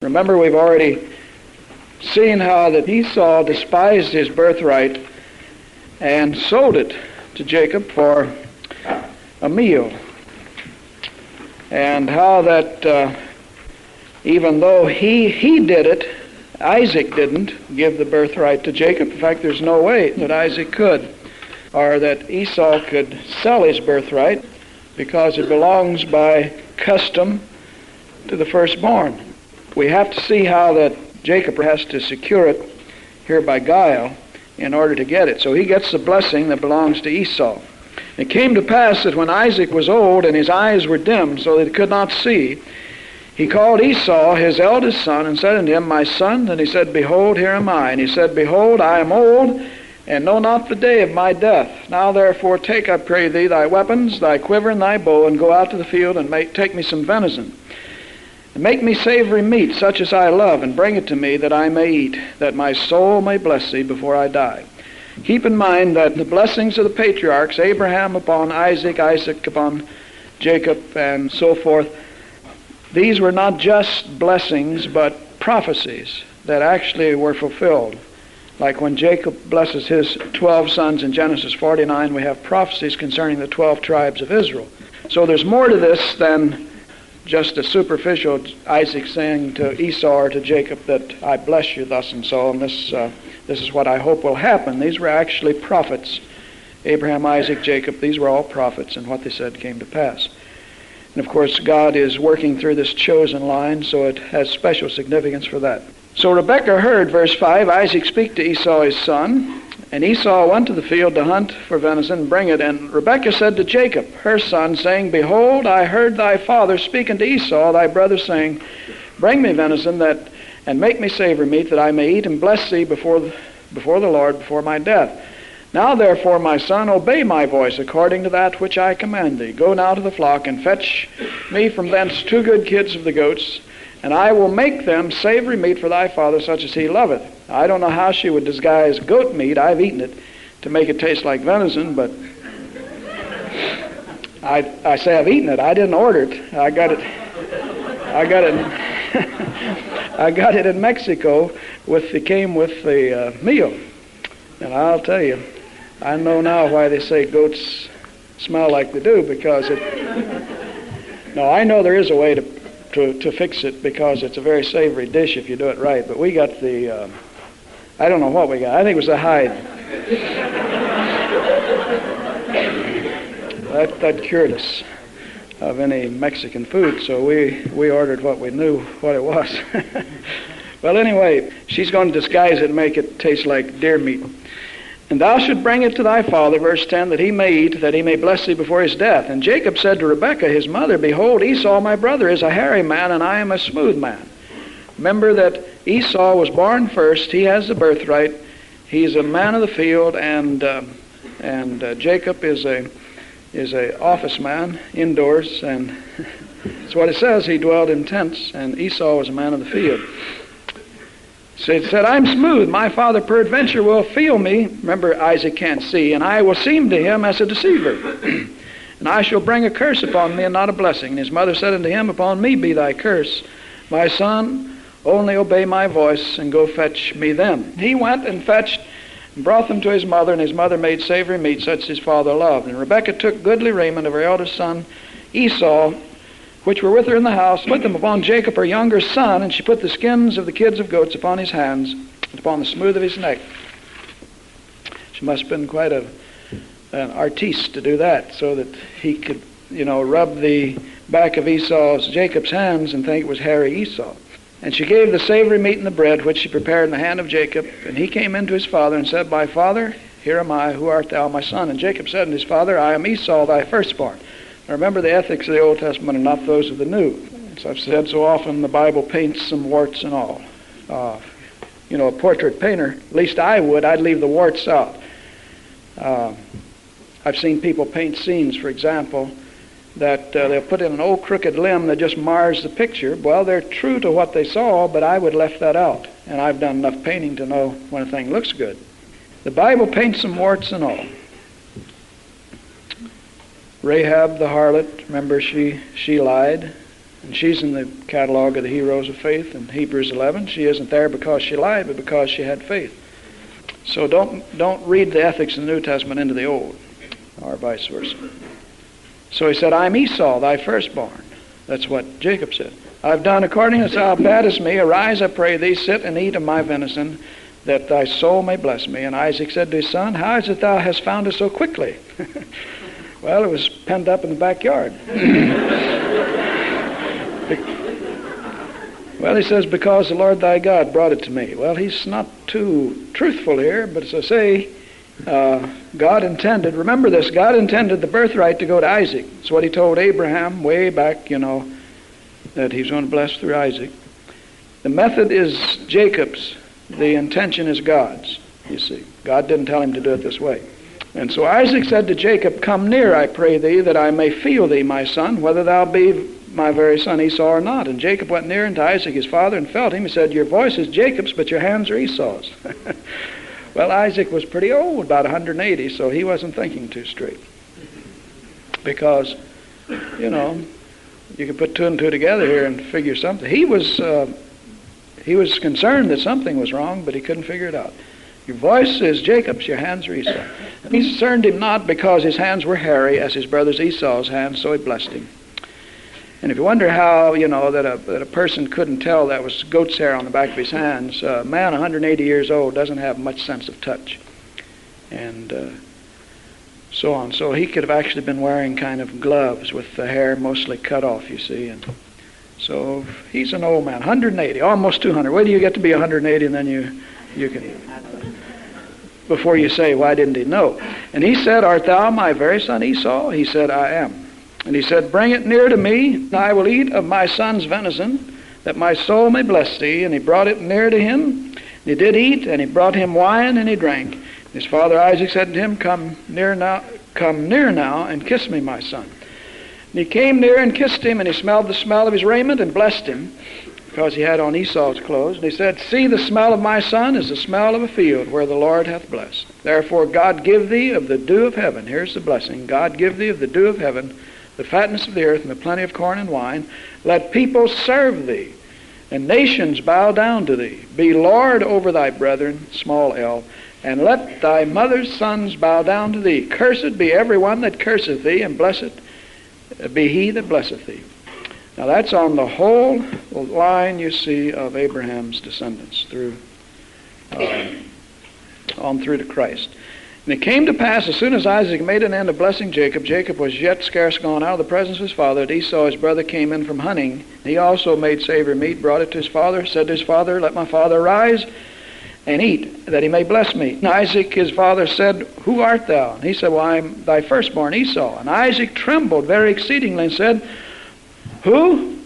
Remember, we've already seen how that Esau despised his birthright and sold it to Jacob for a meal. And how that even though he did it, Isaac didn't give the birthright to Jacob. In fact, there's no way that Isaac could, or that Esau could sell his birthright, because it belongs by custom to the firstborn. We have to see how that Jacob has to secure it here by guile in order to get it. So he gets the blessing that belongs to Esau. It came to pass that when Isaac was old and his eyes were dim so that he could not see, he called Esau, his eldest son, and said unto him, My son. And he said, Behold, here am I. And he said, Behold, I am old, and know not the day of my death. Now therefore take, I pray thee, thy weapons, thy quiver, and thy bow, and go out to the field, and take me some venison. And make me savory meat, such as I love, and bring it to me, that I may eat, that my soul may bless thee before I die. Keep in mind that the blessings of the patriarchs, Abraham upon Isaac, Isaac upon Jacob, and so forth, these were not just blessings, but prophecies that actually were fulfilled. Like when Jacob blesses his 12 sons in Genesis 49, we have prophecies concerning the 12 tribes of Israel. So there's more to this than just a superficial Isaac saying to Esau or to Jacob that I bless you thus and so, and this is what I hope will happen. These were actually prophets. Abraham, Isaac, Jacob, these were all prophets, and what they said came to pass. And of course, God is working through this chosen line, so it has special significance for that. So Rebekah heard, verse 5, Isaac speak to Esau his son, and Esau went to the field to hunt for venison and bring it. And Rebekah said to Jacob, her son, saying, Behold, I heard thy father speak unto Esau, thy brother, saying, Bring me venison, and make me savory meat, that I may eat and bless thee before the Lord, before my death. Now therefore, my son, obey my voice according to that which I command thee. Go now to the flock, and fetch me from thence 2 good kids of the goats, and I will make them savory meat for thy father, such as he loveth. I don't know how she would disguise goat meat, I've eaten it, to make it taste like venison, but I say I've eaten it. I didn't order it. I got it in Mexico came with the meal. And I'll tell you, I know now why they say goats smell like they do, because no, I know there is a way to fix it, because it's a very savory dish if you do it right. But we got the, I don't know what we got. I think it was the hide. That cured us of any Mexican food, so we ordered what we knew what it was. Well, anyway, she's going to disguise it and make it taste like deer meat. And thou should bring it to thy father, verse 10, that he may eat, that he may bless thee before his death. And Jacob said to Rebekah, his mother, Behold, Esau my brother is a hairy man, and I am a smooth man. Remember that Esau was born first. He has the birthright. He's a man of the field, and Jacob is a office man indoors, and that's what it says. He dwelled in tents, and Esau was a man of the field. So it said, I'm smooth. My father peradventure will feel me. Remember, Isaac can't see. And I will seem to him as a deceiver. And I shall bring a curse upon me and not a blessing. And his mother said unto him, Upon me be thy curse. My son, only obey my voice and go fetch me them. He went and fetched and brought them to his mother. And his mother made savory meat, such as his father loved. And Rebekah took goodly raiment of her eldest son Esau, which were with her in the house, put them upon Jacob, her younger son, and she put the skins of the kids of goats upon his hands, and upon the smooth of his neck. She must have been quite an artiste to do that, so that he could, rub the back of Jacob's hands and think it was hairy Esau. And she gave the savory meat and the bread, which she prepared in the hand of Jacob. And he came in to his father and said, My father, here am I, who art thou, my son? And Jacob said unto his father, I am Esau, thy firstborn. Remember, the ethics of the Old Testament are not those of the New. As I've said so often, the Bible paints some warts and all. A portrait painter, at least I would, I'd leave the warts out. I've seen people paint scenes, for example, that they'll put in an old crooked limb that just mars the picture. Well, they're true to what they saw, but I would left that out. And I've done enough painting to know when a thing looks good. The Bible paints some warts and all. Rahab the harlot, remember she lied And she's in the catalog of the heroes of faith in Hebrews 11. She isn't there because she lied, but because she had faith. So don't read the ethics of the New Testament into the Old, or vice versa. So he said, I'm Esau, thy firstborn. That's what Jacob said. I've done according as thou badest me. Arise, I pray thee, sit and eat of my venison, that thy soul may bless me. And Isaac said to his son, how is it thou hast found it so quickly? Well, it was penned up in the backyard. Well, he says, because the Lord thy God brought it to me. Well, he's not too truthful here, but as I say, God intended, remember this, God intended the birthright to go to Isaac. That's what he told Abraham way back, that he's going to bless through Isaac. The method is Jacob's. The intention is God's, you see. God didn't tell him to do it this way. And so Isaac said to Jacob, come near, I pray thee, that I may feel thee, my son, whether thou be my very son Esau or not. And Jacob went near unto Isaac his father and felt him. He said, your voice is Jacob's, but your hands are Esau's. Well, Isaac was pretty old, about 180, so he wasn't thinking too straight. Because, you can put two and two together here and figure something. He was concerned that something was wrong, but he couldn't figure it out. Your voice is Jacob's, your hands are Esau. And he concerned him not because his hands were hairy as his brother's Esau's hands, so he blessed him. And if you wonder how, that a person couldn't tell that was goat's hair on the back of his hands, a man 180 years old doesn't have much sense of touch. And so on. So he could have actually been wearing kind of gloves with the hair mostly cut off, you see. And so he's an old man, 180, almost 200. Wait till you get to be 180 and then you can, before you say, why didn't he know? And he said, art thou my very son Esau? He said, I am. And he said, bring it near to me, and I will eat of my son's venison, that my soul may bless thee. And he brought it near to him. And he did eat, and he brought him wine, and he drank. And his father Isaac said to him, come near now, and kiss me, my son. And he came near and kissed him, and he smelled the smell of his raiment, and blessed him, because he had on Esau's clothes. And he said, see, the smell of my son is the smell of a field where the Lord hath blessed. Therefore God give thee of the dew of heaven. Here's the blessing. God give thee of the dew of heaven, the fatness of the earth, and the plenty of corn and wine. Let people serve thee, and nations bow down to thee. Be Lord over thy brethren, small l, and let thy mother's sons bow down to thee. Cursed be every one that curseth thee, and blessed be he that blesseth thee. Now that's on the whole line, you see, of Abraham's descendants through on through to Christ. And it came to pass, as soon as Isaac made an end of blessing Jacob, Jacob was yet scarce gone out of the presence of his father, that Esau his brother came in from hunting. He also made savory meat, brought it to his father, said to his father, let my father rise and eat, that he may bless me. And Isaac his father said, who art thou? And he said, well, I am thy firstborn Esau. And Isaac trembled very exceedingly and said, who?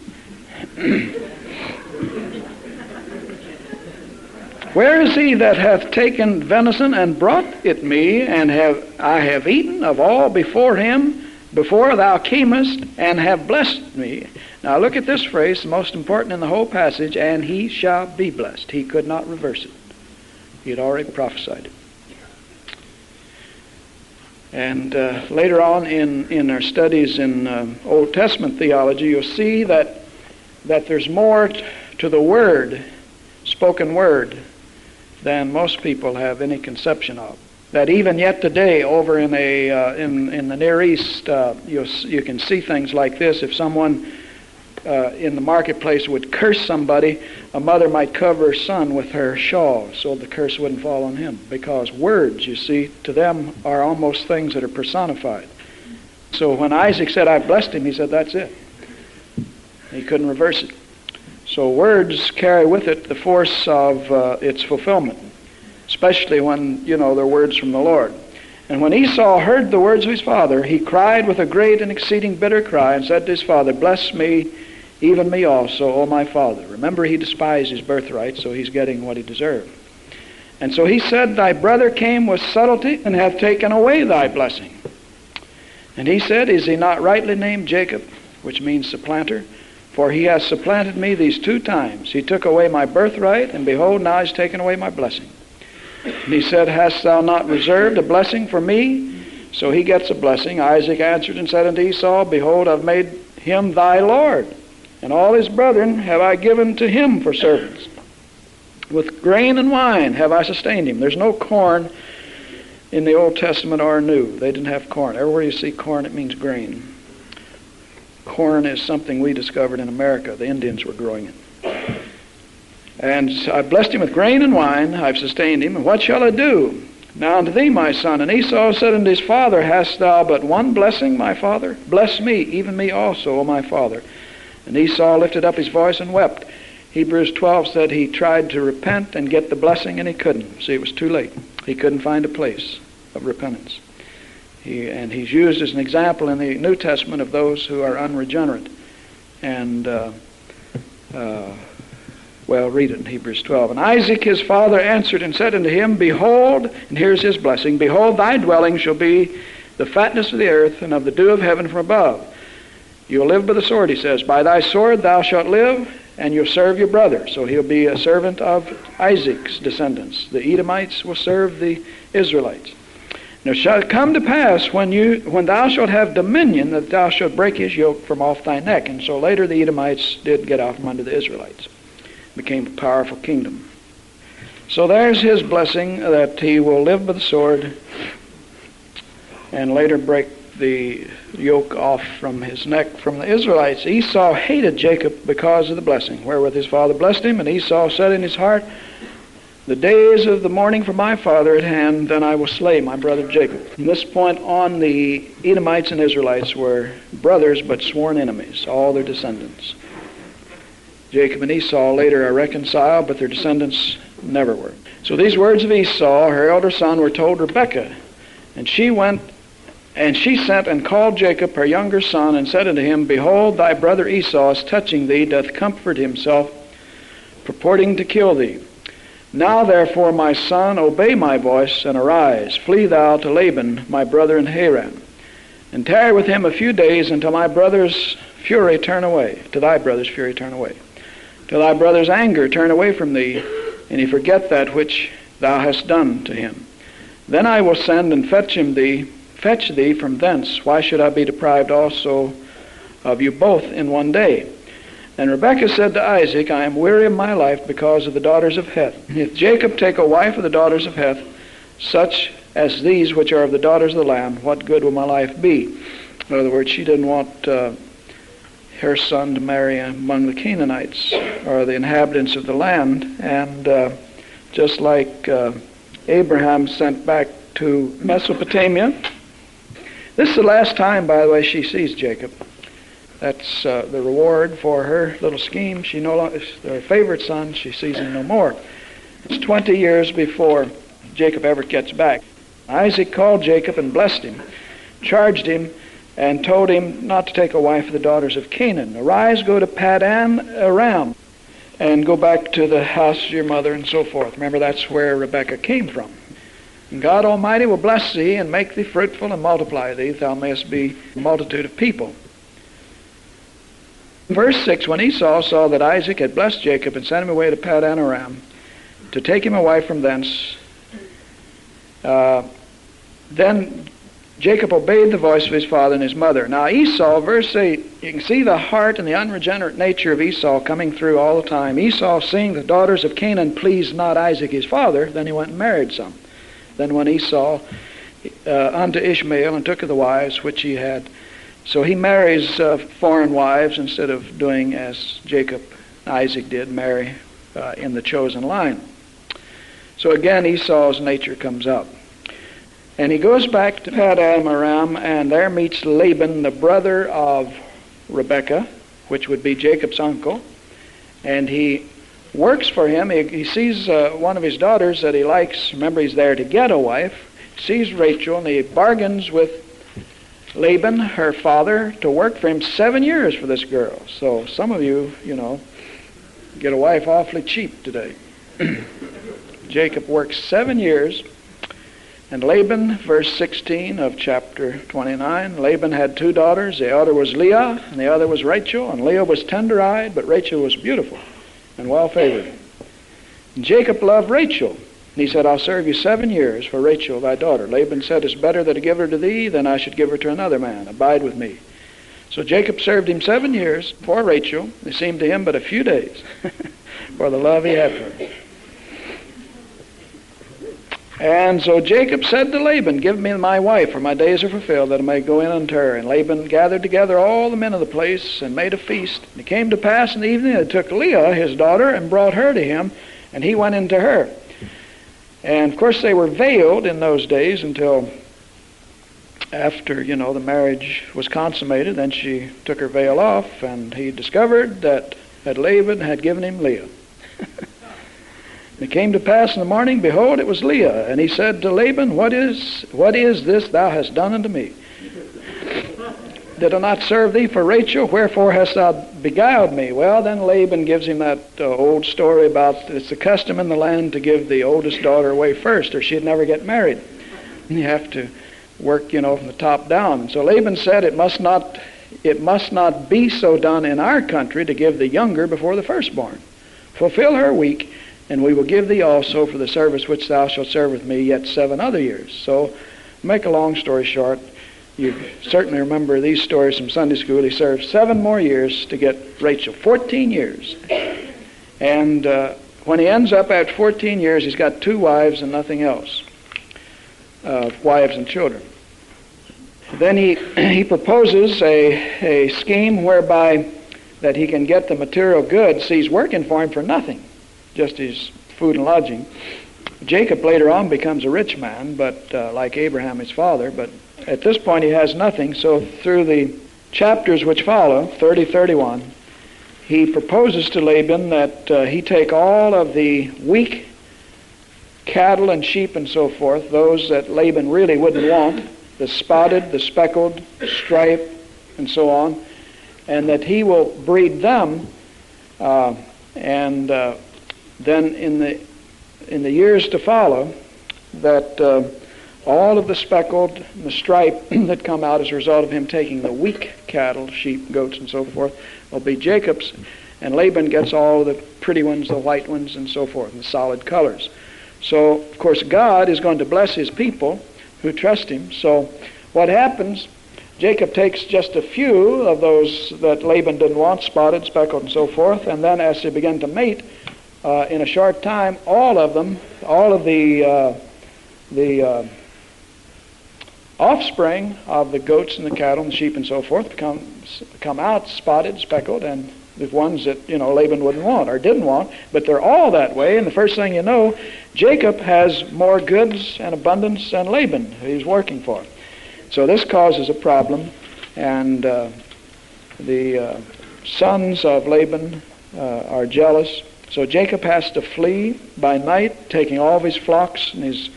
Where is he that hath taken venison and brought it me, and I have eaten of all before him, before thou camest, and have blessed me? Now look at this phrase, the most important in the whole passage, and he shall be blessed. He could not reverse it. He had already prophesied it. And later on in our studies in Old Testament theology, you'll see that there's more to the word, spoken word, than most people have any conception of. That even yet today, over in the Near East, you can see things like this. If someone in the marketplace would curse somebody, a mother might cover her son with her shawl so the curse wouldn't fall on him. Because words, you see, to them are almost things that are personified. So when Isaac said, I blessed him, he said, that's it. He couldn't reverse it. So words carry with it the force of its fulfillment, especially when, they're words from the Lord. And when Esau heard the words of his father, he cried with a great and exceeding bitter cry and said to his father, bless me, even me also, O my father. Remember, he despised his birthright, so he's getting what he deserved. And so he said, thy brother came with subtlety and hath taken away thy blessing. And he said, is he not rightly named Jacob, which means supplanter? For he has supplanted me these 2 times. He took away my birthright, and behold, now he's taken away my blessing. And he said, hast thou not reserved a blessing for me? So he gets a blessing. Isaac answered and said unto Esau, behold, I've made him thy Lord, and all his brethren have I given to him for servants. With grain and wine have I sustained him. There's no corn in the Old Testament or New. They didn't have corn. Everywhere you see corn, it means grain. Corn is something we discovered in America. The Indians were growing it. And I blessed him with grain and wine. I've sustained him. And what shall I do? Now unto thee, my son. And Esau said unto his father, Hast thou but one blessing, my father? Bless me, even me also, O my father. And Esau lifted up his voice and wept. Hebrews 12 said he tried to repent and get the blessing, and he couldn't. See, it was too late. He couldn't find a place of repentance. He's used as an example in the New Testament of those who are unregenerate. And, read it in Hebrews 12. And Isaac his father answered and said unto him, Behold, and here's his blessing, Behold, thy dwelling shall be the fatness of the earth and of the dew of heaven from above. You'll live by the sword, he says. By thy sword thou shalt live, and you'll serve your brother. So he'll be a servant of Isaac's descendants. The Edomites will serve the Israelites. Now it shall come to pass when thou shalt have dominion, that thou shalt break his yoke from off thy neck. And so later the Edomites did get out from under the Israelites. Became a powerful kingdom. So there's his blessing, that he will live by the sword and later break the yoke off from his neck from the Israelites. Esau hated Jacob because of the blessing, wherewith his father blessed him. And Esau said in his heart, The days of the mourning for my father at hand, then I will slay my brother Jacob. From this point on, the Edomites and Israelites were brothers but sworn enemies, all their descendants. Jacob and Esau later are reconciled, but their descendants never were. So these words of Esau, her elder son, were told Rebekah. And she went, and she sent and called Jacob, her younger son, and said unto him, Behold, thy brother Esau is touching thee, doth comfort himself, purporting to kill thee. Now therefore, my son, obey my voice, and arise, flee thou to Laban, my brother in Haran, and tarry with him a few days until my brother's fury turn away, till thy brother's fury turn away, till thy brother's anger turn away from thee, and he forget that which thou hast done to him. Then I will send and fetch thee from thence. Why should I be deprived also of you both in one day? And Rebekah said to Isaac, I am weary of my life because of the daughters of Heth. If Jacob take a wife of the daughters of Heth, such as these which are of the daughters of the land, what good will my life be? In other words, she didn't want her son to marry among the Canaanites or the inhabitants of the land. And just like Abraham sent back to Mesopotamia, this is the last time, by the way, she sees Jacob. That's the reward for her little scheme. She no longer, her favorite son, she sees him no more. It's 20 years before Jacob ever gets back. Isaac called Jacob and blessed him, charged him, and told him not to take a wife of the daughters of Canaan. Arise, go to Padan Aram, and go back to the house of your mother, and so forth. Remember, that's where Rebekah came from. And God Almighty will bless thee, and make thee fruitful, and multiply thee, thou mayest be a multitude of people. Verse 6, when Esau saw that Isaac had blessed Jacob and sent him away to Padan Aram to take him a wife from thence, then Jacob obeyed the voice of his father and his mother. Now Esau, verse 8, you can see the heart and the unregenerate nature of Esau coming through all the time. Esau, seeing the daughters of Canaan pleased not Isaac his father, then he went and married some. Then went Esau unto Ishmael and took of the wives which he had. So he marries foreign wives instead of doing as Jacob, Isaac did, marry in the chosen line. So again, Esau's nature comes up. And he goes back to Padan Aram, and there meets Laban, the brother of Rebekah, which would be Jacob's uncle. And he works for him. He sees one of his daughters that he likes. Remember, he's there to get a wife. He sees Rachel, and he bargains with Laban, her father, to work for him 7 years for this girl. So some of you, get a wife awfully cheap today. Jacob works 7 years. And Laban, verse 16 of chapter 29, Laban had 2 daughters. The elder was Leah, and the other was Rachel. And Leah was tender-eyed, but Rachel was beautiful and well-favored. And Jacob loved Rachel. And he said, I'll serve you 7 years for Rachel, thy daughter. Laban said, it's better that I give her to thee than I should give her to another man. Abide with me. So Jacob served him 7 years for Rachel. It seemed to him but a few days for the love he had for her. And so Jacob said to Laban, "Give me my wife, for my days are fulfilled, that I may go in unto her." And Laban gathered together all the men of the place and made a feast. And it came to pass in the evening that he took Leah, his daughter, and brought her to him, and he went into her. And of course they were veiled in those days until after, the marriage was consummated. Then she took her veil off, and he discovered that Laban had given him Leah. It came to pass in the morning, behold, it was Leah. And he said to Laban, What is this thou hast done unto me? Did I not serve thee for Rachel? Wherefore hast thou beguiled me? Well, then Laban gives him that old story about it's the custom in the land to give the oldest daughter away first, or she'd never get married. And you have to work, from the top down. And so Laban said, it must not be so done in our country to give the younger before the firstborn. Fulfill her week, and we will give thee also for the service which thou shalt serve with me yet 7 other years. So, make a long story short, you certainly remember these stories from Sunday school. He served 7 more years to get Rachel, 14 years. And when he ends up after 14 years, he's got 2 wives and nothing else, wives and children. Then he proposes a scheme whereby that he can get the material goods. He's working for him for nothing, just his food and lodging. Jacob later on becomes a rich man, but like Abraham his father, but at this point he has nothing. So through the chapters which follow, 30-31, he proposes to Laban that he take all of the weak cattle and sheep and so forth, those that Laban really wouldn't want, the spotted, the speckled, striped, and so on, and that he will breed them, and then in the years to follow, that all of the speckled and the striped that come out as a result of him taking the weak cattle, sheep, goats, and so forth, will be Jacob's, and Laban gets all the pretty ones, the white ones, and so forth, and the solid colors. So, of course, God is going to bless his people who trust him. So what happens, Jacob takes just a few of those that Laban didn't want, spotted, speckled, and so forth, and then as they begin to mate, in a short time, all of the offspring of the goats and the cattle and the sheep and so forth come out spotted, speckled, and the ones that Laban wouldn't want or didn't want, but they're all that way. And the first thing you know, Jacob has more goods and abundance than Laban he's working for. So this causes a problem, and the sons of Laban are jealous. So Jacob has to flee by night, taking all of his flocks and his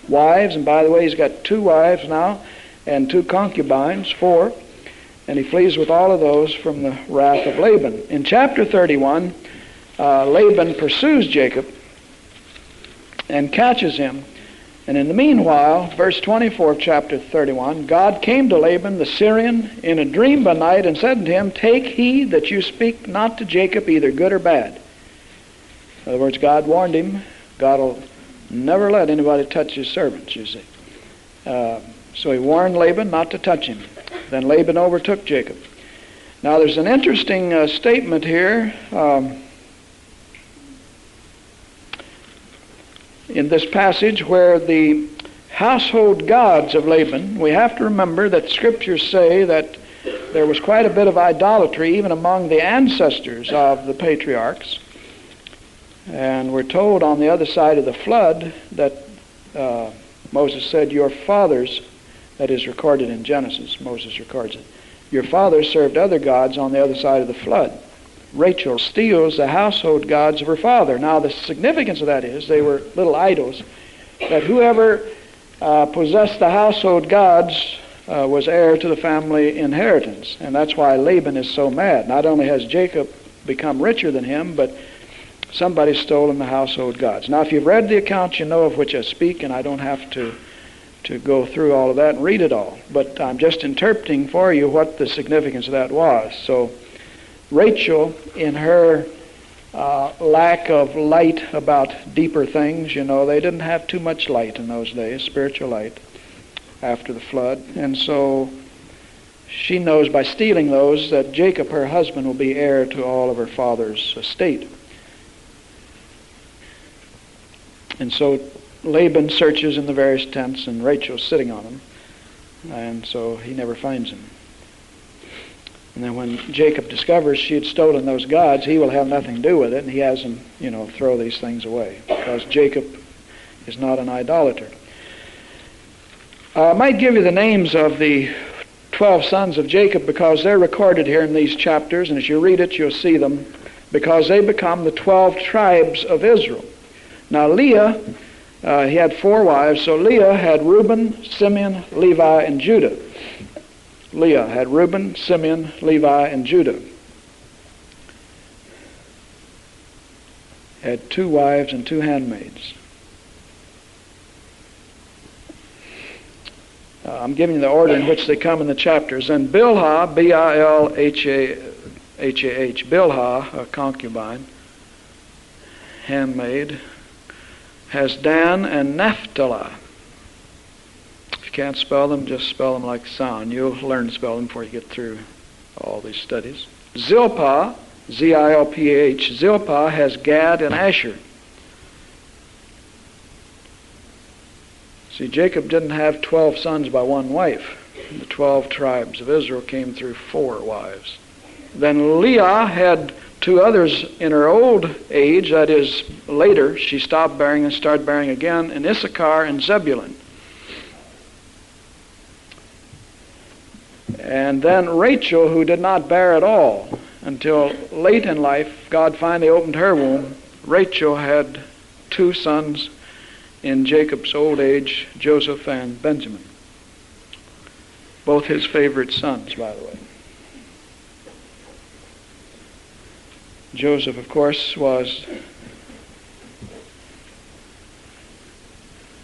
wives. And by the way, he's got 2 wives now and 2 concubines, 4. And he flees with all of those from the wrath of Laban. In chapter 31, Laban pursues Jacob and catches him. And in the meanwhile, verse 24 of chapter 31, God came to Laban the Syrian in a dream by night and said unto him, Take heed that you speak not to Jacob either good or bad. In other words, God warned him. God will never let anybody touch his servants, you see. So he warned Laban not to touch him. Then Laban overtook Jacob. Now there's an interesting statement here in this passage where the household gods of Laban, we have to remember that scriptures say that there was quite a bit of idolatry even among the ancestors of the patriarchs. And we're told on the other side of the flood that Moses said, your fathers, that is recorded in Genesis, Moses records it, your fathers served other gods on the other side of the flood. Rachel steals the household gods of her father. Now the significance of that is they were little idols, that whoever possessed the household gods was heir to the family inheritance. And that's why Laban is so mad. Not only has Jacob become richer than him, but somebody's stolen the household gods. Now if you've read the accounts, you know of which I speak, and I don't have to go through all of that and read it all. But I'm just interpreting for you what the significance of that was. So Rachel, in her lack of light about deeper things, they didn't have too much light in those days, spiritual light, after the flood. And so she knows by stealing those that Jacob, her husband, will be heir to all of her father's estate. And so Laban searches in the various tents, and Rachel's sitting on them, and so he never finds him. And then when Jacob discovers she had stolen those gods, he will have nothing to do with it, and he has them, throw these things away, because Jacob is not an idolater. I might give you the names of the 12 sons of Jacob, because they're recorded here in these chapters, and as you read it, you'll see them, because they become the 12 tribes of Israel. Now Leah, he had 4 wives, so Leah had Reuben, Simeon, Levi, and Judah. Leah had Reuben, Simeon, Levi, and Judah. Had 2 wives and 2 handmaids. I'm giving you the order in which they come in the chapters. And Bilhah, B-I-L-H-A-H, Bilhah, a concubine, handmaid, has Dan and Naphtali. If you can't spell them, just spell them like sound. You'll learn to spell them before you get through all these studies. Zilpah, Z-I-L-P-H, Zilpah has Gad and Asher. See, Jacob didn't have 12 sons by one wife. The 12 tribes of Israel came through 4 wives. Then Leah had 2 others in her old age, that is, later. She stopped bearing and started bearing again, in Issachar and Zebulun. And then Rachel, who did not bear at all until late in life, God finally opened her womb. Rachel had 2 sons in Jacob's old age, Joseph and Benjamin. Both his favorite sons, by the way. Joseph, of course, was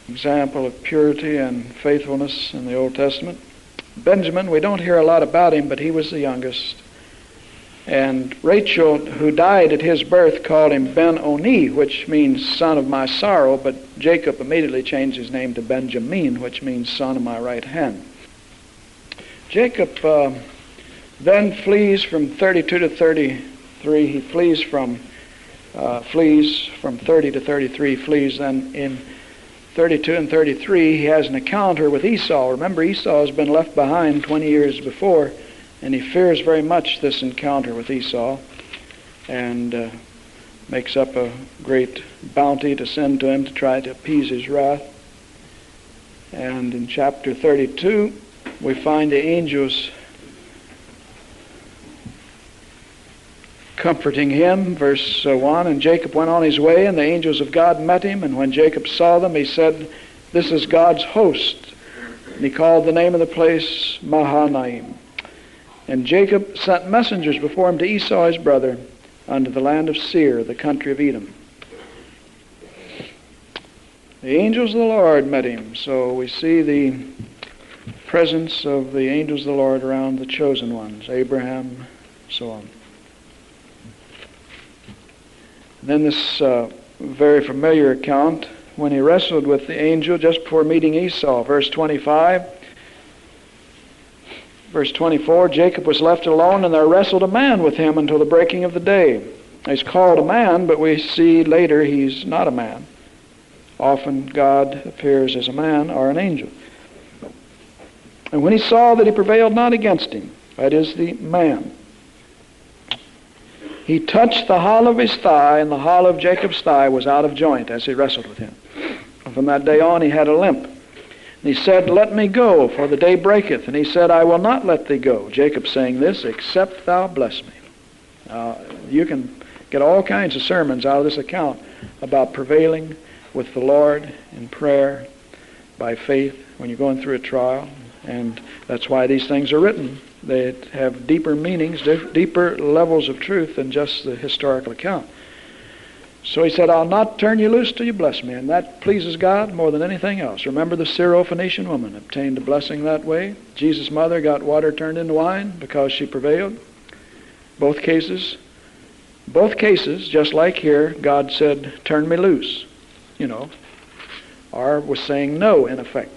an example of purity and faithfulness in the Old Testament. Benjamin, we don't hear a lot about him, but he was the youngest. And Rachel, who died at his birth, called him Ben-Oni, which means son of my sorrow, but Jacob immediately changed his name to Benjamin, which means son of my right hand. Jacob then flees from 32 to 33. He flees from 30 to 33, flees. Then in 32 and 33, he has an encounter with Esau. Remember, Esau has been left behind 20 years before, and he fears very much this encounter with Esau, and makes up a great bounty to send to him to try to appease his wrath. And in chapter 32, we find the angels comforting him. Verse 1, and Jacob went on his way, and the angels of God met him, and when Jacob saw them, he said, "This is God's host." And he called the name of the place Mahanaim. And Jacob sent messengers before him to Esau his brother, unto the land of Seir, the country of Edom. The angels of the Lord met him. So we see the presence of the angels of the Lord around the chosen ones, Abraham, so on. And then this very familiar account, when he wrestled with the angel just before meeting Esau, verse 25. Verse 24, Jacob was left alone, and there wrestled a man with him until the breaking of the day. He's called a man, but we see later he's not a man. Often God appears as a man or an angel. And when he saw that he prevailed not against him, that is the man, he touched the hollow of his thigh, and the hollow of Jacob's thigh was out of joint as he wrestled with him. And from that day on he had a limp. And he said, "Let me go, for the day breaketh." And he said, "I will not let thee go." Jacob saying this, "Except thou bless me." You can get all kinds of sermons out of this account about prevailing with the Lord in prayer by faith when you're going through a trial. And that's why these things are written. They have deeper meanings, deeper levels of truth than just the historical account. So he said, "I'll not turn you loose till you bless me." And that pleases God more than anything else. Remember the Syro-Phoenician woman obtained a blessing that way. Jesus' mother got water turned into wine because she prevailed. Both cases, just like here, God said, "Turn me loose," or was saying no, in effect.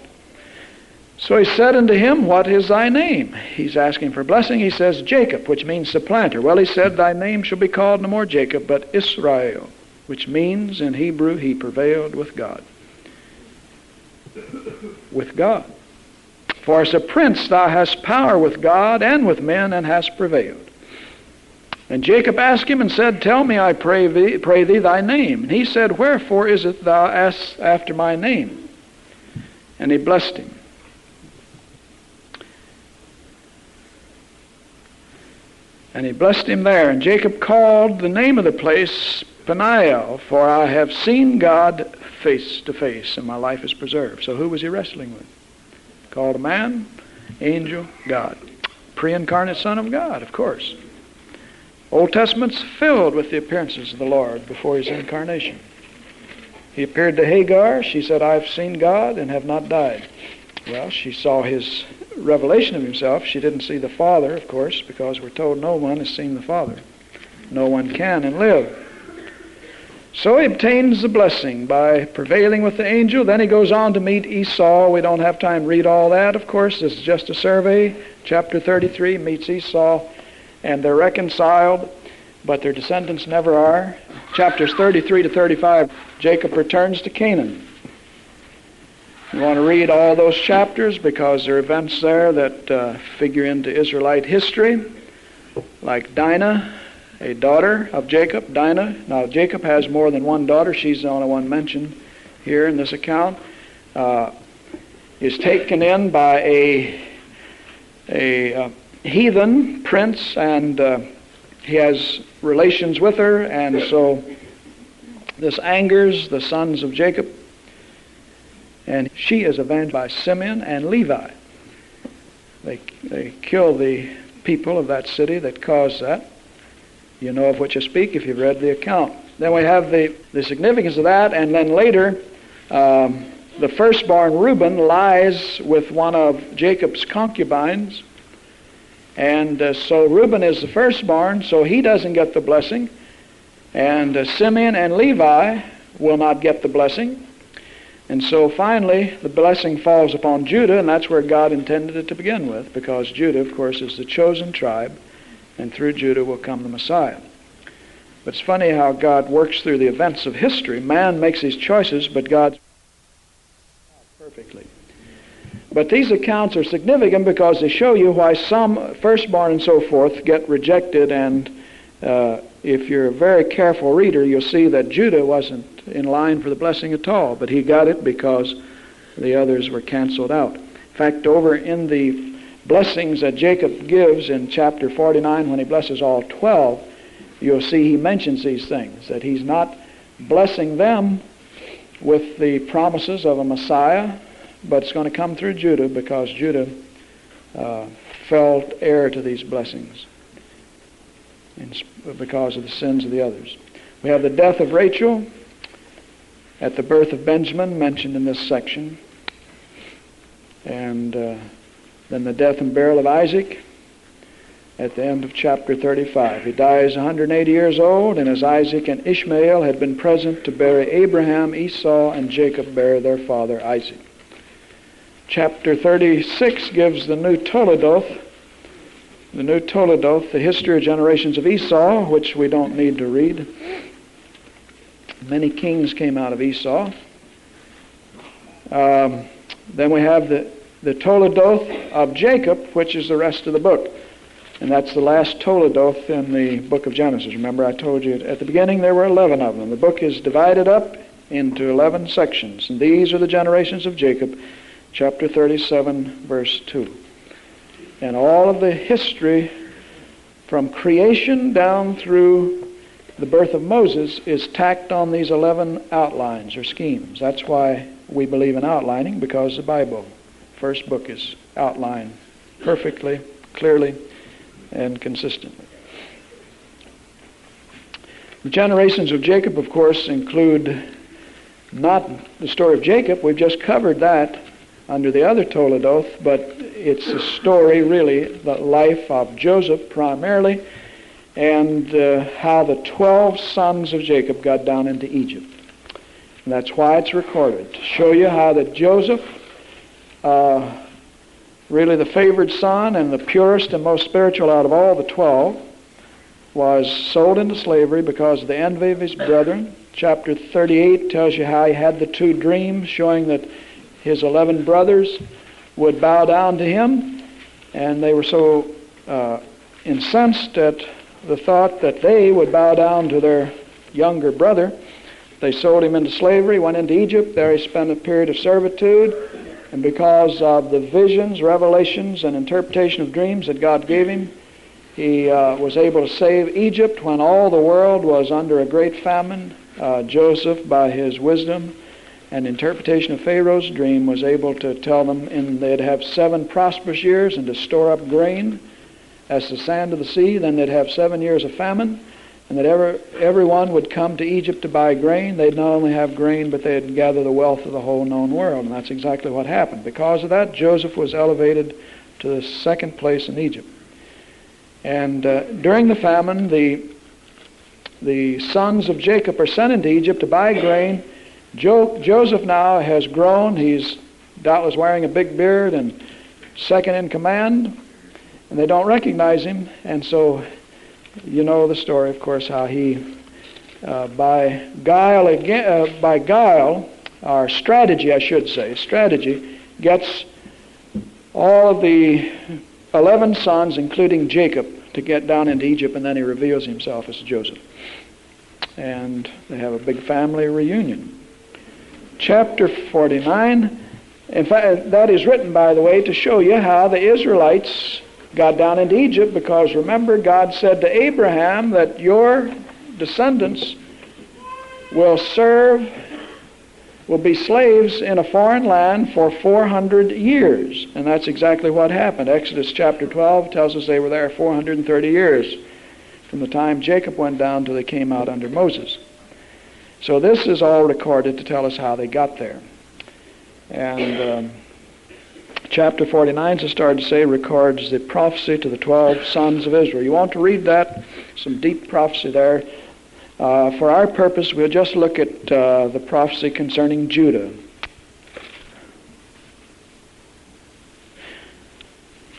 So he said unto him, What is thy name? He's asking for blessing. He says, Jacob, which means supplanter. Well, he said, Thy name shall be called no more Jacob, but Israel, which means in Hebrew, he prevailed with God. With God. For as a prince thou hast power with God and with men, and hast prevailed. And Jacob asked him and said, Tell me, I pray thee, thy name. And he said, Wherefore is it thou askest after my name? And he blessed him. And he blessed him there. And Jacob called the name of the place Peniel, for I have seen God face to face, and my life is preserved. So who was he wrestling with? Called a man, angel, God. Pre-incarnate Son of God, of course. Old Testament's filled with the appearances of the Lord before his incarnation. He appeared to Hagar. She said, I've seen God and have not died. Well, she saw his revelation of himself. She didn't see the Father, of course, because we're told no one has seen the Father. No one can and live. So he obtains the blessing by prevailing with the angel. Then he goes on to meet Esau. We don't have time to read all that, of course. This is just a survey. Chapter 33 meets Esau, and they're reconciled, but their descendants never are. Chapters 33 to 35, Jacob returns to Canaan. You want to read all those chapters because there are events there that figure into Israelite history, like Dinah, a daughter of Jacob, Dinah. Now, Jacob has more than one daughter. She's the only one mentioned here in this account. Is taken in by a heathen prince, and he has relations with her, and so this angers the sons of Jacob, and she is avenged by Simeon and Levi. They kill the people of that city that caused that. You know of which I speak if you've read the account. Then we have the significance of that, and then later the firstborn Reuben lies with one of Jacob's concubines, and so Reuben is the firstborn, so he doesn't get the blessing, and Simeon and Levi will not get the blessing. And so finally the blessing falls upon Judah, and that's where God intended it to begin with, because Judah, of course, is the chosen tribe, and through Judah will come the Messiah. But it's funny how God works through the events of history. Man makes his choices, but God perfectly. But these accounts are significant because they show you why some firstborn and so forth get rejected, and if you're a very careful reader, you'll see that Judah wasn't in line for the blessing at all, but he got it because the others were canceled out. In fact, over in the blessings that Jacob gives in chapter 49, when he blesses all 12, you'll see he mentions these things, that he's not blessing them with the promises of a Messiah, but it's going to come through Judah because Judah fell heir to these blessings because of the sins of the others. We have the death of Rachel at the birth of Benjamin, mentioned in this section, and then the death and burial of Isaac at the end of chapter 35. He dies 180 years old, and as Isaac and Ishmael had been present to bury Abraham, Esau and Jacob bury their father Isaac. Chapter 36 gives the new Toledoth, the history of generations of Esau, which we don't need to read. Many kings came out of Esau. Then we have the Toledoth of Jacob, which is the rest of the book. And that's the last Toledoth in the book of Genesis. Remember, I told you at the beginning there were 11 of them. The book is divided up into 11 sections. And these are the generations of Jacob, chapter 37, verse 2. And all of the history from creation down through the birth of Moses is tacked on these 11 outlines or schemes. That's why we believe in outlining, because the Bible, first book, is outlined perfectly, clearly, and consistently. The generations of Jacob, of course, include not the story of Jacob. We've just covered that under the other Toledoth, but it's a story, really, the life of Joseph primarily, and how the 12 sons of Jacob got down into Egypt. And that's why it's recorded, to show you how that Joseph really the favored son and the purest and most spiritual out of all the 12, was sold into slavery because of the envy of his brethren. Chapter 38 tells you how he had the 2 dreams showing that his 11 brothers would bow down to him, and they were so incensed at the thought that they would bow down to their younger brother. They sold him into slavery, went into Egypt. There he spent a period of servitude, and because of the visions, revelations, and interpretation of dreams that God gave him, he was able to save Egypt when all the world was under a great famine. Joseph, by his wisdom and interpretation of Pharaoh's dream, was able to tell them they'd have 7 prosperous years and to store up grain as the sand of the sea. Then they'd have 7 years of famine, and that everyone would come to Egypt to buy grain. They'd not only have grain, but they'd gather the wealth of the whole known world. And that's exactly what happened. Because of that, Joseph was elevated to the 2nd place in Egypt. And during the famine, the sons of Jacob are sent into Egypt to buy grain. Joseph now has grown. He's doubtless wearing a big beard and second in command, and they don't recognize him. And so you know the story, of course, how he, by guile, or strategy, gets all of the 11 sons, including Jacob, to get down into Egypt, and then he reveals himself as Joseph. And they have a big family reunion. Chapter 49, in fact, that is written, by the way, to show you how the Israelites got down into Egypt, because remember, God said to Abraham that your descendants will be slaves in a foreign land for 400 years. And that's exactly what happened. Exodus chapter 12 tells us they were there 430 years from the time Jacob went down till they came out under Moses. So this is all recorded to tell us how they got there. And chapter 49, as I started to say, records the prophecy to the 12 sons of Israel. You want to read that? Some deep prophecy there. For our purpose, we'll just look at the prophecy concerning Judah.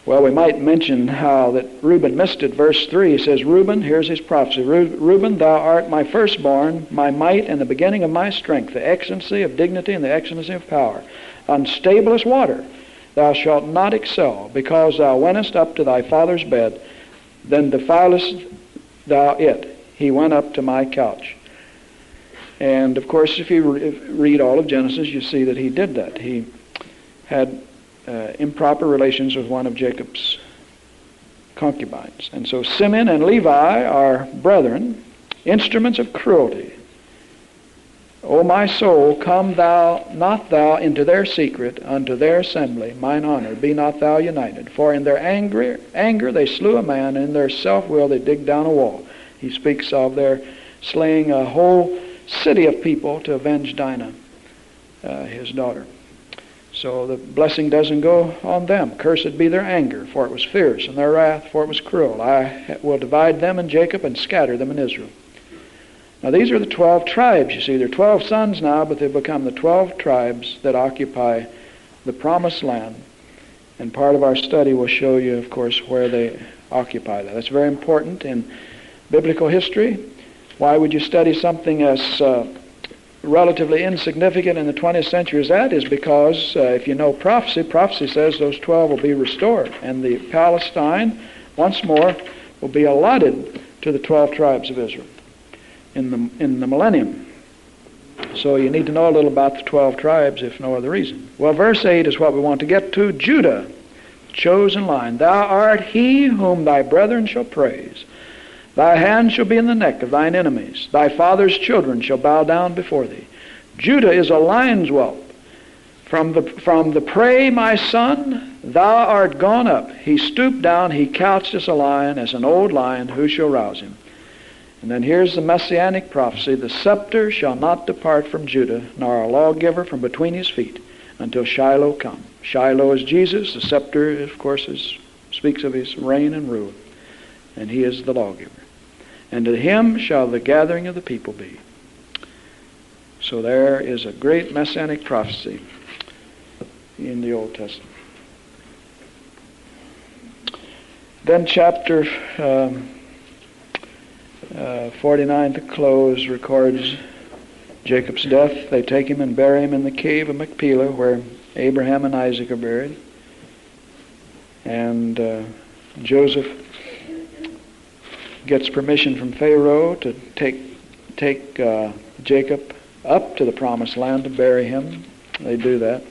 Well, we might mention how that Reuben missed it. Verse 3 says, Reuben, here's his prophecy. Reuben, thou art my firstborn, my might and the beginning of my strength, the excellency of dignity and the excellency of power. Unstable as water, thou shalt not excel, because thou wentest up to thy father's bed, then defilest thou it. He went up to my couch. And of course, if you read all of Genesis, you see that he did that. He had improper relations with one of Jacob's concubines. And so Simeon and Levi are brethren, instruments of cruelty. O my soul, come not thou into their secret, unto their assembly, mine honor, be not thou united. For in their anger they slew a man, and in their self-will they digged down a wall. He speaks of their slaying a whole city of people to avenge Dinah, his daughter. So the blessing doesn't go on them. Cursed be their anger, for it was fierce, and their wrath, for it was cruel. I will divide them in Jacob and scatter them in Israel. Now these are the 12 tribes, you see. They're 12 sons now, but they've become the 12 tribes that occupy the promised land. And part of our study will show you, of course, where they occupy that. That's very important in biblical history. Why would you study something as relatively insignificant in the 20th century as that? Is because if you know prophecy says those 12 will be restored, and the Palestine once more will be allotted to the 12 tribes of Israel in the millennium. So you need to know a little about the 12 tribes, if no other reason. Well, verse 8 is what we want to get to. Judah, chosen line, thou art he whom thy brethren shall praise. Thy hand shall be in the neck of thine enemies. Thy father's children shall bow down before thee. Judah is a lion's whelp. From the prey, my son, thou art gone up. He stooped down, he couched as a lion, as an old lion, who shall rouse him? And then here's the messianic prophecy. The scepter shall not depart from Judah, nor a lawgiver from between his feet, until Shiloh come. Shiloh is Jesus. The scepter, of course, speaks of his reign and rule. And he is the lawgiver. And to him shall the gathering of the people be. So there is a great messianic prophecy in the Old Testament. Then chapter 49 to close records Jacob's death. They take him and bury him in the cave of Machpelah, where Abraham and Isaac are buried. And Joseph gets permission from Pharaoh to take Jacob up to the promised land to bury him. They do that.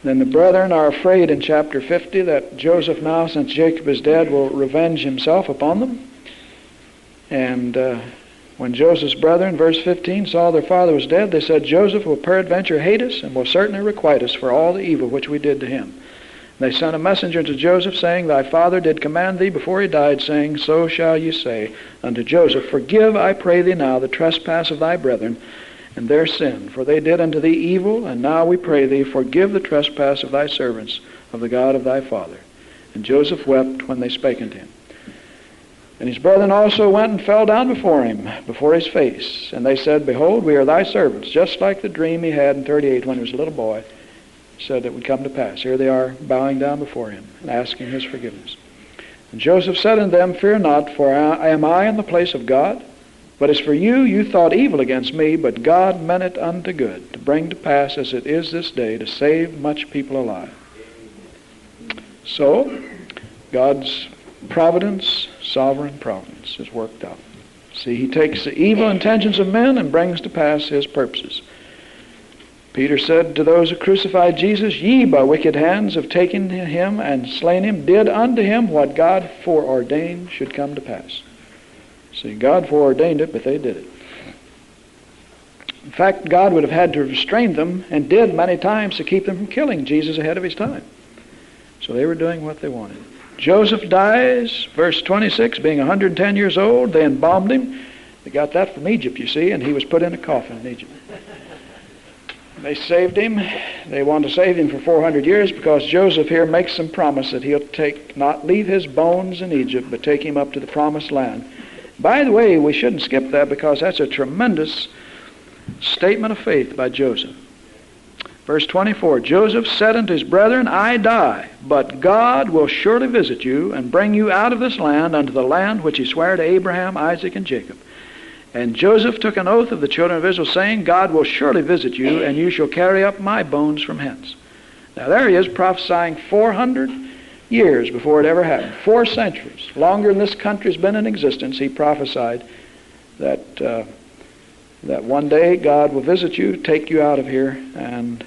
Then the brethren are afraid in chapter 50 that Joseph now, since Jacob is dead, will revenge himself upon them. And when Joseph's brethren, verse 15, saw their father was dead, they said, Joseph will peradventure hate us and will certainly requite us for all the evil which we did to him. They sent a messenger to Joseph, saying, Thy father did command thee before he died, saying, So shall you say unto Joseph, Forgive, I pray thee now, the trespass of thy brethren, and their sin, for they did unto thee evil, and now we pray thee, forgive the trespass of thy servants, of the God of thy father. And Joseph wept when they spake unto him. And his brethren also went and fell down before him, before his face. And they said, Behold, we are thy servants, just like the dream he had in 38 when he was a little boy, said it would come to pass. Here they are bowing down before him and asking his forgiveness. And Joseph said unto them, Fear not, for am I in the place of God? But as for you, you thought evil against me, but God meant it unto good, to bring to pass as it is this day, to save much people alive. So, God's providence, sovereign providence, is worked out. See, he takes the evil intentions of men and brings to pass his purposes. Peter said to those who crucified Jesus, Ye by wicked hands have taken him and slain him, did unto him what God foreordained should come to pass. See, God foreordained it, but they did it. In fact, God would have had to have restrained them, and did many times, to keep them from killing Jesus ahead of his time. So they were doing what they wanted. Joseph dies, verse 26, being 110 years old. They embalmed him. They got that from Egypt, you see, and he was put in a coffin in Egypt. They saved him. They wanted to save him for 400 years because Joseph here makes them promise that he'll not leave his bones in Egypt, but take him up to the promised land. By the way, we shouldn't skip that because that's a tremendous statement of faith by Joseph. Verse 24, Joseph said unto his brethren, I die, but God will surely visit you and bring you out of this land unto the land which he sware to Abraham, Isaac, and Jacob. And Joseph took an oath of the children of Israel, saying, God will surely visit you, and you shall carry up my bones from hence. Now there he is prophesying 400 years before it ever happened. 4 centuries. Longer than this country's been in existence, he prophesied that one day God will visit you, take you out of here. And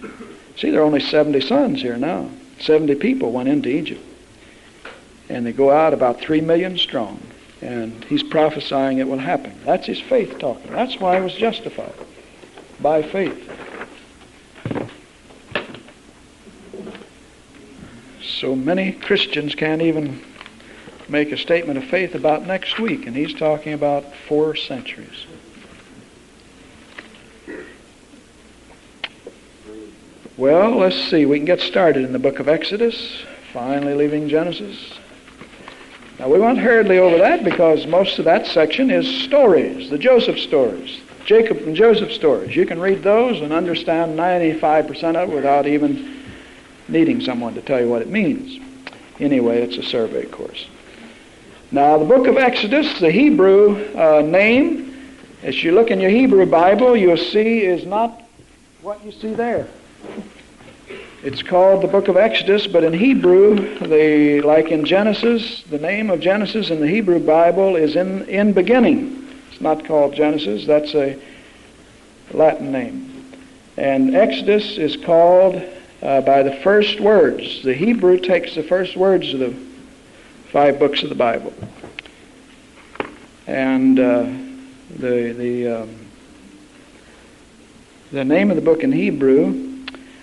see, there are only 70 sons here now. 70 people went into Egypt. And they go out about 3 million strong. And he's prophesying it will happen. That's his faith talking. That's why he was justified. By faith. So many Christians can't even make a statement of faith about next week. And he's talking about 4 centuries. Well, let's see. We can get started in the book of Exodus. Finally leaving Genesis. Now, we won't hurriedly over that because most of that section is stories, the Joseph stories, Jacob and Joseph stories. You can read those and understand 95% of it without even needing someone to tell you what it means. Anyway, it's a survey course. Now, the book of Exodus, the Hebrew name, as you look in your Hebrew Bible, you'll see is not what you see there. It's called the book of Exodus, but in Hebrew, like in Genesis, the name of Genesis in the Hebrew Bible is in beginning. It's not called Genesis. That's a Latin name. And Exodus is called by the first words. The Hebrew takes the first words of the 5 books of the Bible. And the name of the book in Hebrew,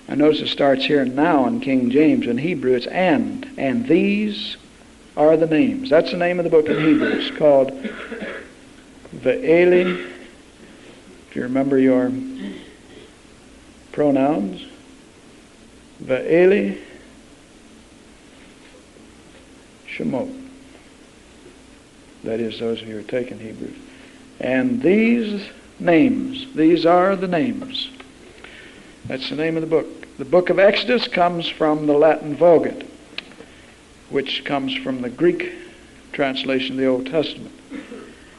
I notice it starts here now in King James. In Hebrew, it's and these are the names. That's the name of the book in Hebrew. It's called Ve'eli. If you remember your pronouns, Ve'eli Shemot. That is, those of you who are taking Hebrew. And these names, these are the names. That's the name of the book. The book of Exodus comes from the Latin Vulgate, which comes from the Greek translation of the Old Testament.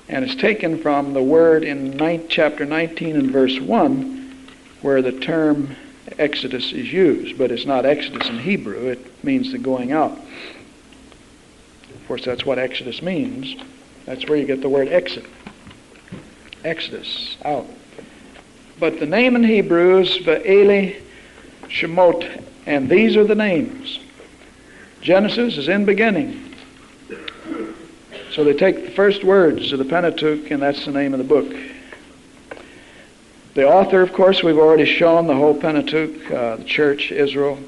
And it's taken from the word in chapter 19 and verse 1, where the term Exodus is used, but it's not Exodus in Hebrew. It means the going out. Of course, that's what Exodus means. That's where you get the word exit. Exodus, out. But the name in Hebrew is Ve'eli Shemot, and these are the names. Genesis is in beginning. So they take the first words of the Pentateuch, and that's the name of the book. The author, of course, we've already shown the whole Pentateuch, the church, Israel,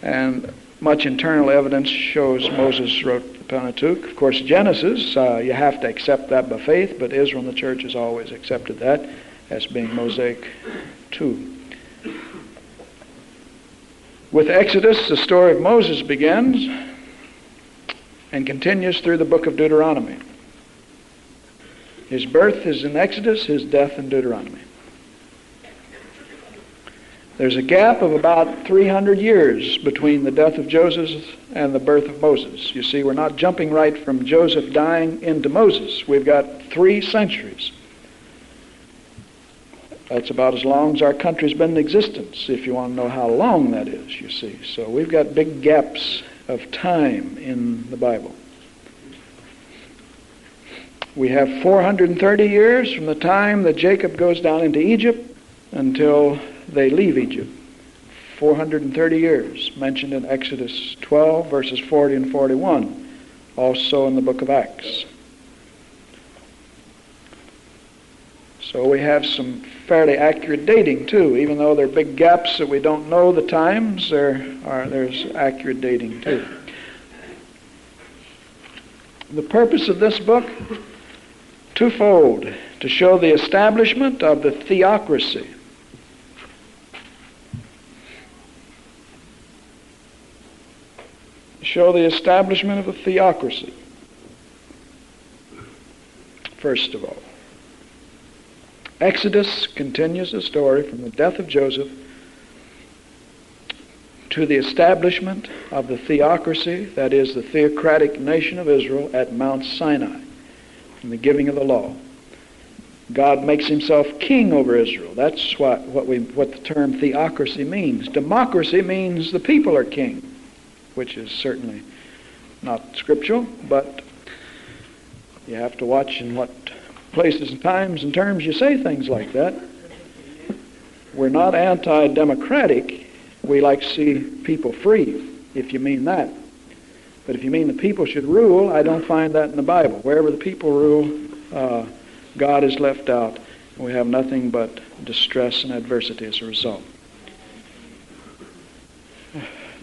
and much internal evidence shows Moses wrote the Pentateuch. Of course, Genesis, you have to accept that by faith, but Israel and the church has always accepted that as being Mosaic too. With Exodus, the story of Moses begins and continues through the book of Deuteronomy. His birth is in Exodus, his death in Deuteronomy. There's a gap of about 300 years between the death of Joseph and the birth of Moses. You see, we're not jumping right from Joseph dying into Moses. We've got 3 centuries. That's about as long as our country's been in existence, if you want to know how long that is, you see. So we've got big gaps of time in the Bible. We have 430 years from the time that Jacob goes down into Egypt until they leave Egypt. 430 years, mentioned in Exodus 12, verses 40 and 41, also in the book of Acts. So we have some fairly accurate dating too, even though there are big gaps that we don't know the times, there's accurate dating too. The purpose of this book, twofold: to show the establishment of the theocracy. Show the establishment of a theocracy, first of all. Exodus continues the story from the death of Joseph to the establishment of the theocracy, that is, the theocratic nation of Israel at Mount Sinai, and the giving of the law. God makes himself king over Israel. That's what the term theocracy means. Democracy means the people are king, which is certainly not scriptural, but you have to watch in what places and times and terms you say things like that. We're not anti-democratic. We like to see people free, if you mean that. But if you mean the people should rule, I don't find that in the Bible. Wherever the people rule, God is left out, and we have nothing but distress and adversity as a result.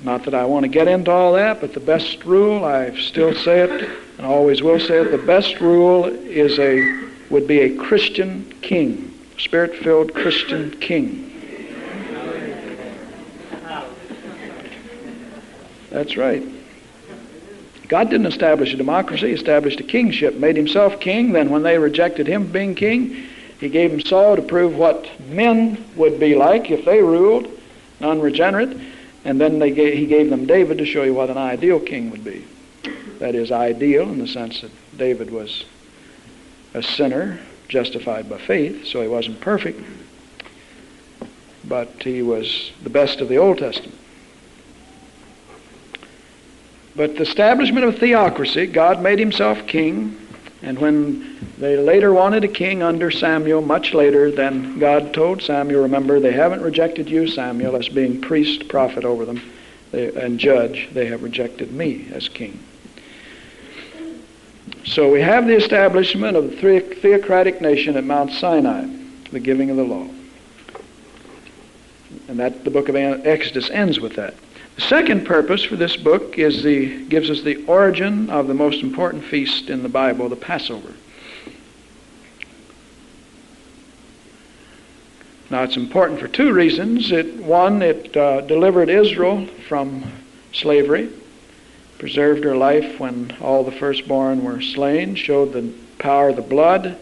Not that I want to get into all that, but the best rule, I still say it, and always will say it, the best rule would be a Christian king, Spirit-filled Christian king. That's right. God didn't establish a democracy, he established a kingship, made himself king. Then when they rejected him being king, he gave them Saul to prove what men would be like if they ruled, unregenerate. And then he gave them David to show you what an ideal king would be. That is, ideal in the sense that David was a sinner justified by faith, so he wasn't perfect, but he was the best of the Old Testament. But the establishment of theocracy, God made himself king, and when they later wanted a king under Samuel, much later, then God told Samuel, remember, they haven't rejected you, Samuel, as being priest, prophet over them, and judge. They have rejected me as king. So we have the establishment of the theocratic nation at Mount Sinai, the giving of the law. And that the book of Exodus ends with that. The second purpose for this book gives us the origin of the most important feast in the Bible, the Passover. Now it's important for 2 reasons. One, it delivered Israel from slavery, preserved her life when all the firstborn were slain, showed the power of the blood,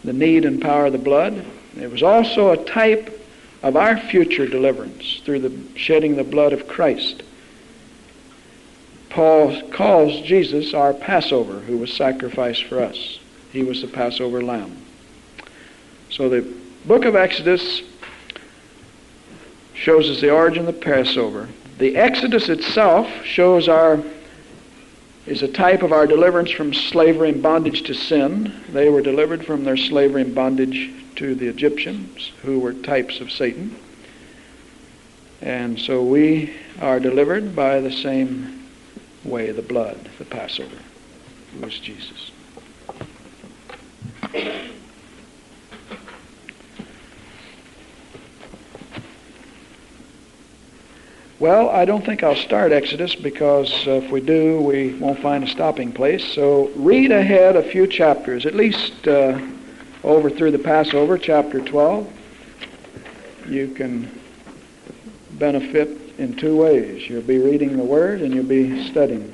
the need and power of the blood. It was also a type of our future deliverance through the shedding the blood of Christ. Paul calls Jesus our Passover, who was sacrificed for us. He was the Passover lamb. So the book of Exodus shows us the origin of the Passover. The Exodus itself is a type of our deliverance from slavery and bondage to sin. They were delivered from their slavery and bondage to the Egyptians, who were types of Satan. And so we are delivered by the same way, the blood, the Passover, who was Jesus. Well, I don't think I'll start Exodus because if we do, we won't find a stopping place. So read ahead a few chapters, at least over through the Passover, chapter 12. You can benefit in two ways. You'll be reading the Word and you'll be studying.